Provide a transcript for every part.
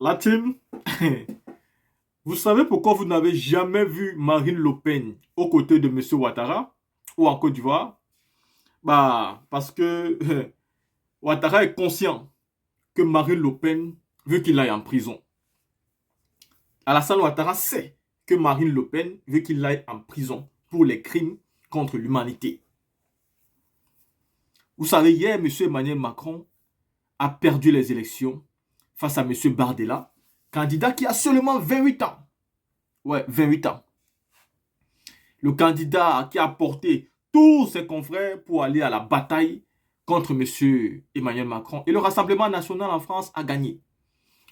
La team, vous savez pourquoi vous n'avez jamais vu Marine Le Pen aux côtés de M. Ouattara ou en Côte d'Ivoire? Bah, parce que Ouattara est conscient que Marine Le Pen veut qu'il aille en prison. Alassane Ouattara sait que Marine Le Pen veut qu'il aille en prison pour les crimes contre l'humanité. Vous savez, hier, M. Emmanuel Macron a perdu les élections face à M. Bardella, candidat qui a seulement 28 ans. Ouais, 28 ans. Le candidat qui a porté tous ses confrères pour aller à la bataille contre M. Emmanuel Macron. Et le Rassemblement national en France a gagné.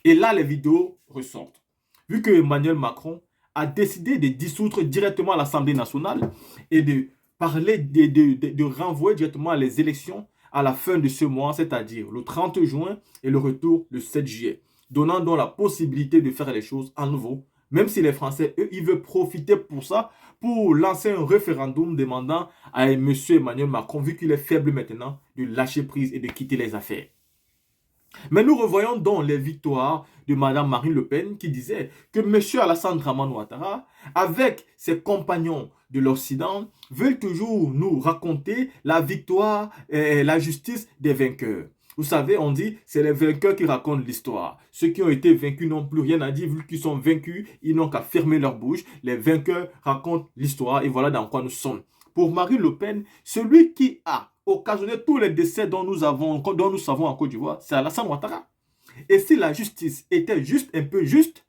Et là, les vidéos ressortent. Vu que Emmanuel Macron a décidé de dissoudre directement l'Assemblée nationale et de parler de renvoyer directement les élections à la fin de ce mois, c'est-à-dire le 30 juin et le retour le 7 juillet, donnant donc la possibilité de faire les choses à nouveau, même si les Français, eux, ils veulent profiter pour ça, pour lancer un référendum demandant à M. Emmanuel Macron, vu qu'il est faible maintenant, de lâcher prise et de quitter les affaires. Mais nous revoyons donc les victoires de Mme Marine Le Pen qui disait que M. Alassane Draman Ouattara, avec ses compagnons de l'Occident, veulent toujours nous raconter la victoire et la justice des vainqueurs. Vous savez, on dit c'est les vainqueurs qui racontent l'histoire. Ceux qui ont été vaincus n'ont plus rien à dire, vu qu'ils sont vaincus, ils n'ont qu'à fermer leur bouche. Les vainqueurs racontent l'histoire et voilà dans quoi nous sommes. Pour Marine Le Pen, celui qui a occasionné tous les décès dont nous savons en Côte d'Ivoire, c'est Alassane Ouattara. Et si la justice était juste un peu juste,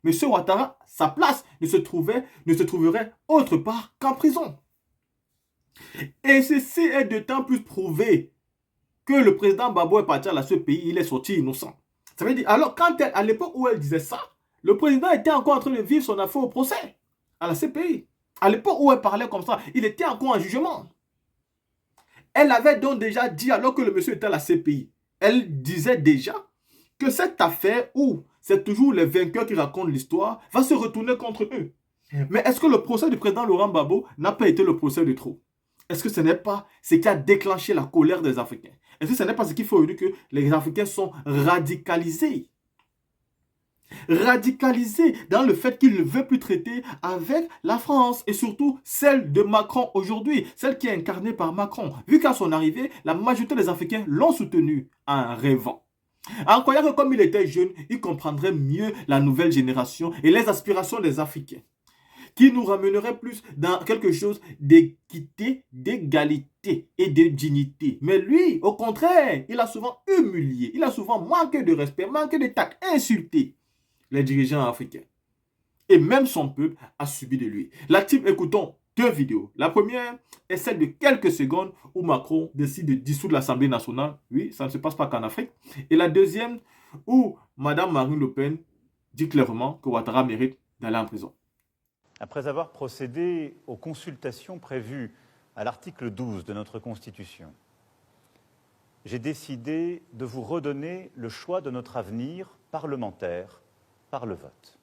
M. Ouattara, sa place ne se trouverait autre part qu'en prison. Et ceci est d'autant plus prouvé que le président Gbagbo est parti à ce pays, il est sorti innocent. Ça veut dire, alors à l'époque où elle disait ça, le président était encore en train de vivre son affaire au procès à la CPI. À l'époque où elle parlait comme ça, il était encore en jugement. Elle avait donc déjà dit, alors que le monsieur était à la CPI, elle disait déjà que cette affaire où c'est toujours les vainqueurs qui racontent l'histoire va se retourner contre eux. Mais est-ce que le procès du président Laurent Gbagbo n'a pas été le procès de trop? Est-ce que ce n'est pas ce qui a déclenché la colère des Africains? Est-ce que ce n'est pas ce qu'il faut dire que les Africains sont radicalisés? Radicalisés dans le fait qu'ils ne veulent plus traiter avec la France et surtout celle de Macron aujourd'hui, celle qui est incarnée par Macron. Vu qu'à son arrivée, la majorité des Africains l'ont soutenu en rêvant. En croyant que comme il était jeune, il comprendrait mieux la nouvelle génération et les aspirations des Africains, qui nous ramènerait plus dans quelque chose d'équité, d'égalité et de dignité. Mais lui, au contraire, il a souvent humilié, il a souvent manqué de respect, manqué de tact, insulté les dirigeants africains. Et même son peuple a subi de lui. La team, écoutons deux vidéos. La première est celle de quelques secondes où Macron décide de dissoudre l'Assemblée nationale. Oui, ça ne se passe pas qu'en Afrique. Et la deuxième où Mme Marine Le Pen dit clairement que Ouattara mérite d'aller en prison. Après avoir procédé aux consultations prévues à l'article 12 de notre Constitution, j'ai décidé de vous redonner le choix de notre avenir parlementaire par le vote.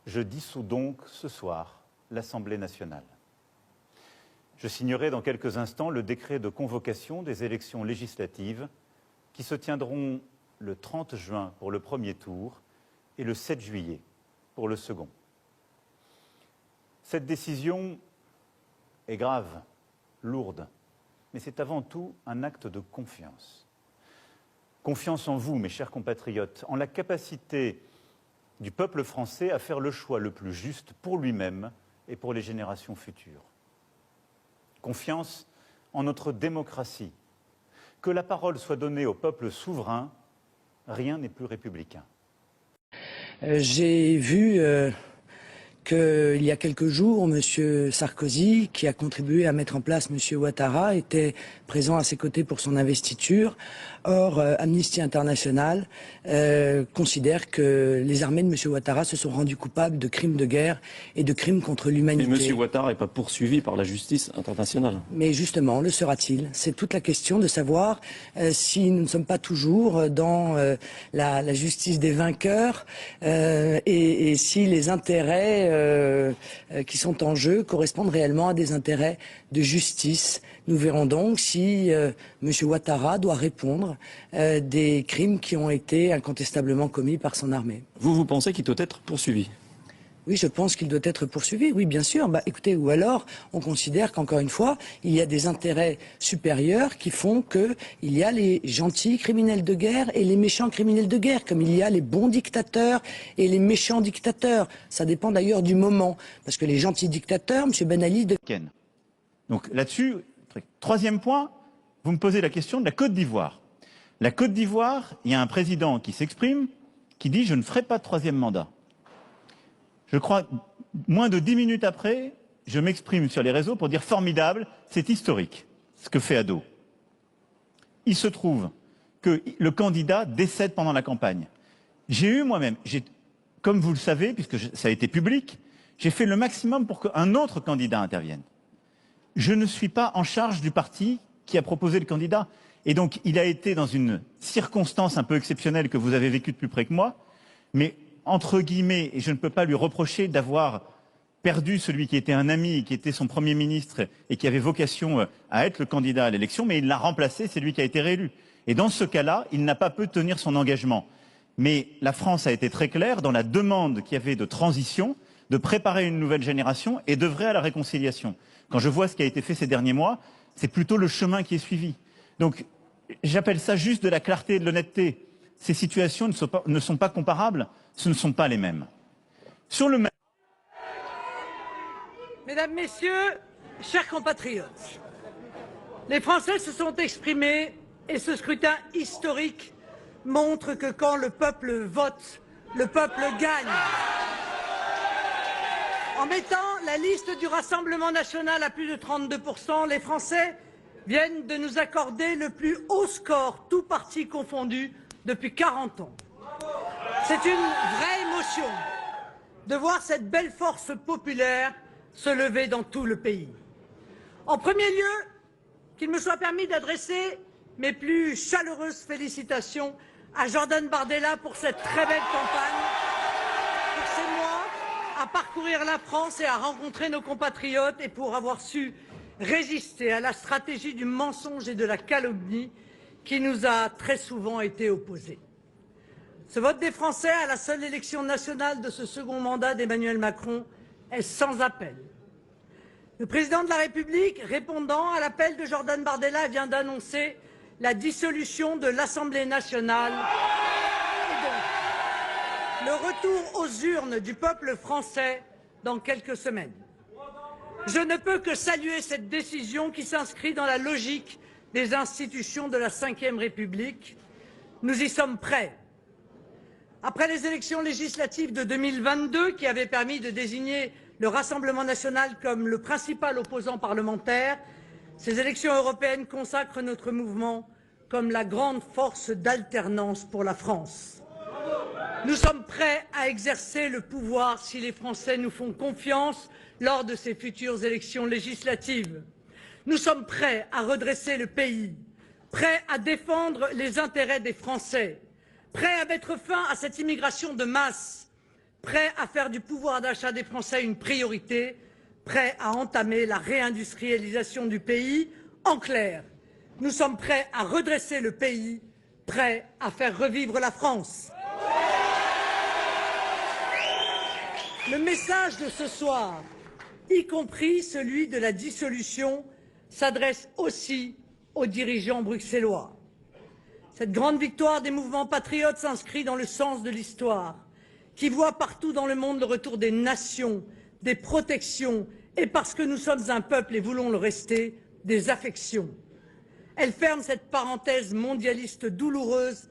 Je dissous donc ce soir l'Assemblée nationale. Je signerai dans quelques instants le décret de convocation des élections législatives qui se tiendront le 30 juin pour le premier tour et le 7 juillet pour le second. Cette décision est grave, lourde, mais c'est avant tout un acte de confiance. Confiance en vous, mes chers compatriotes, en la capacité du peuple français à faire le choix le plus juste pour lui-même et pour les générations futures. Confiance en notre démocratie. Que la parole soit donnée au peuple souverain, rien n'est plus républicain. J'ai vu qu'il y a quelques jours, M. Sarkozy, qui a contribué à mettre en place M. Ouattara, était présent à ses côtés pour son investiture. Or, Amnesty International considère que les armées de M. Ouattara se sont rendues coupables de crimes de guerre et de crimes contre l'humanité. Mais M. Ouattara n'est pas poursuivi par la justice internationale. Mais justement, le sera-t-il? C'est toute la question de savoir si nous ne sommes pas toujours dans la justice des vainqueurs et si les intérêts qui sont en jeu correspondent réellement à des intérêts de justice. Nous verrons donc si M. Ouattara doit répondre des crimes qui ont été incontestablement commis par son armée. Vous pensez qu'il doit être poursuivi? Oui, je pense qu'il doit être poursuivi, oui, bien sûr. Écoutez, ou alors, on considère qu'encore une fois, il y a des intérêts supérieurs qui font qu'il y a les gentils criminels de guerre et les méchants criminels de guerre, comme il y a les bons dictateurs et les méchants dictateurs. Ça dépend d'ailleurs du moment, parce que les gentils dictateurs, M. Ben Ali... Donc là-dessus, troisième point, vous me posez la question de la Côte d'Ivoire. La Côte d'Ivoire, il y a un président qui s'exprime, qui dit « je ne ferai pas de troisième mandat ». Je crois, moins de 10 minutes après, je m'exprime sur les réseaux pour dire formidable, c'est historique, ce que fait Addo. Il se trouve que le candidat décède pendant la campagne. J'ai eu moi-même, comme vous le savez, puisque ça a été public, j'ai fait le maximum pour qu'un autre candidat intervienne. Je ne suis pas en charge du parti qui a proposé le candidat. Et donc, il a été dans une circonstance un peu exceptionnelle que vous avez vécue de plus près que moi, mais entre guillemets, et je ne peux pas lui reprocher d'avoir perdu celui qui était un ami, qui était son Premier ministre et qui avait vocation à être le candidat à l'élection, mais il l'a remplacé, c'est lui qui a été réélu. Et dans ce cas-là, il n'a pas pu tenir son engagement. Mais la France a été très claire dans la demande qu'il y avait de transition, de préparer une nouvelle génération et d'œuvrer à la réconciliation. Quand je vois ce qui a été fait ces derniers mois, c'est plutôt le chemin qui est suivi. Donc, j'appelle ça juste de la clarté et de l'honnêteté. Ces situations ne sont pas comparables, ce ne sont pas les mêmes. Sur le... Mesdames, Messieurs, chers compatriotes, les Français se sont exprimés et ce scrutin historique montre que quand le peuple vote, le peuple gagne. En mettant la liste du Rassemblement national à plus de 32%, les Français viennent de nous accorder le plus haut score, tous partis confondus, depuis 40 ans. C'est une vraie émotion de voir cette belle force populaire se lever dans tout le pays. En premier lieu, qu'il me soit permis d'adresser mes plus chaleureuses félicitations à Jordan Bardella pour cette très belle campagne, pour ces mois à parcourir la France et à rencontrer nos compatriotes et pour avoir su résister à la stratégie du mensonge et de la calomnie qui nous a très souvent été opposée. Ce vote des Français à la seule élection nationale de ce second mandat d'Emmanuel Macron est sans appel. Le président de la République, répondant à l'appel de Jordan Bardella, vient d'annoncer la dissolution de l'Assemblée nationale et donc le retour aux urnes du peuple français dans quelques semaines. Je ne peux que saluer cette décision qui s'inscrit dans la logique des institutions de la Ve République. Nous y sommes prêts. Après les élections législatives de 2022, qui avaient permis de désigner le Rassemblement national comme le principal opposant parlementaire, ces élections européennes consacrent notre mouvement comme la grande force d'alternance pour la France. Nous sommes prêts à exercer le pouvoir si les Français nous font confiance lors de ces futures élections législatives. Nous sommes prêts à redresser le pays, prêts à défendre les intérêts des Français, prêts à mettre fin à cette immigration de masse, prêts à faire du pouvoir d'achat des Français une priorité, prêts à entamer la réindustrialisation du pays. En clair, nous sommes prêts à redresser le pays, prêts à faire revivre la France. Le message de ce soir, y compris celui de la dissolution, s'adresse aussi aux dirigeants bruxellois. Cette grande victoire des mouvements patriotes s'inscrit dans le sens de l'histoire, qui voit partout dans le monde le retour des nations, des protections, et parce que nous sommes un peuple et voulons le rester, des affections. Elle ferme cette parenthèse mondialiste douloureuse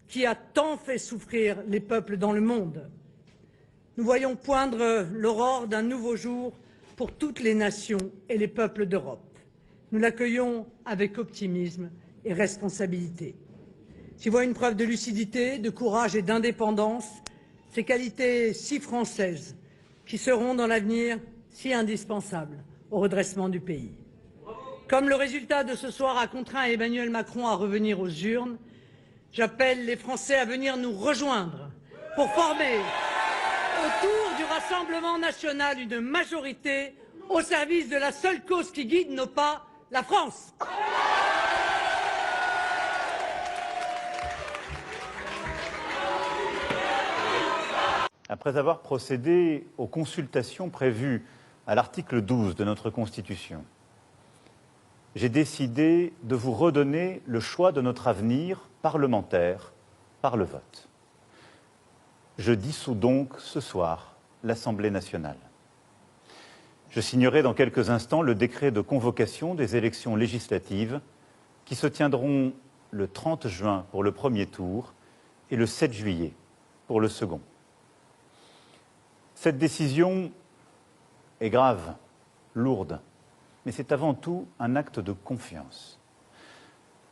qui a tant fait souffrir les peuples dans le monde. Nous voyons poindre l'aurore d'un nouveau jour pour toutes les nations et les peuples d'Europe. Nous l'accueillons avec optimisme et responsabilité. J'y vois une preuve de lucidité, de courage et d'indépendance, ces qualités si françaises qui seront dans l'avenir si indispensables au redressement du pays. Comme le résultat de ce soir a contraint Emmanuel Macron à revenir aux urnes, j'appelle les Français à venir nous rejoindre pour former autour du Rassemblement national une majorité au service de la seule cause qui guide nos pas, la France. Après avoir procédé aux consultations prévues à l'article 12 de notre Constitution, j'ai décidé de vous redonner le choix de notre avenir parlementaire par le vote. Je dissous donc ce soir l'Assemblée nationale. Je signerai dans quelques instants le décret de convocation des élections législatives qui se tiendront le 30 juin pour le premier tour et le 7 juillet pour le second. Cette décision est grave, lourde, mais c'est avant tout un acte de confiance.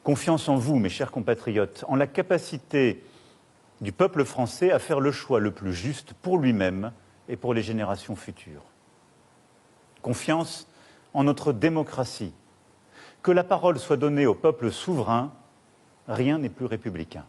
Confiance en vous, mes chers compatriotes, en la capacité du peuple français à faire le choix le plus juste pour lui-même et pour les générations futures. Confiance en notre démocratie. Que la parole soit donnée au peuple souverain, rien n'est plus républicain.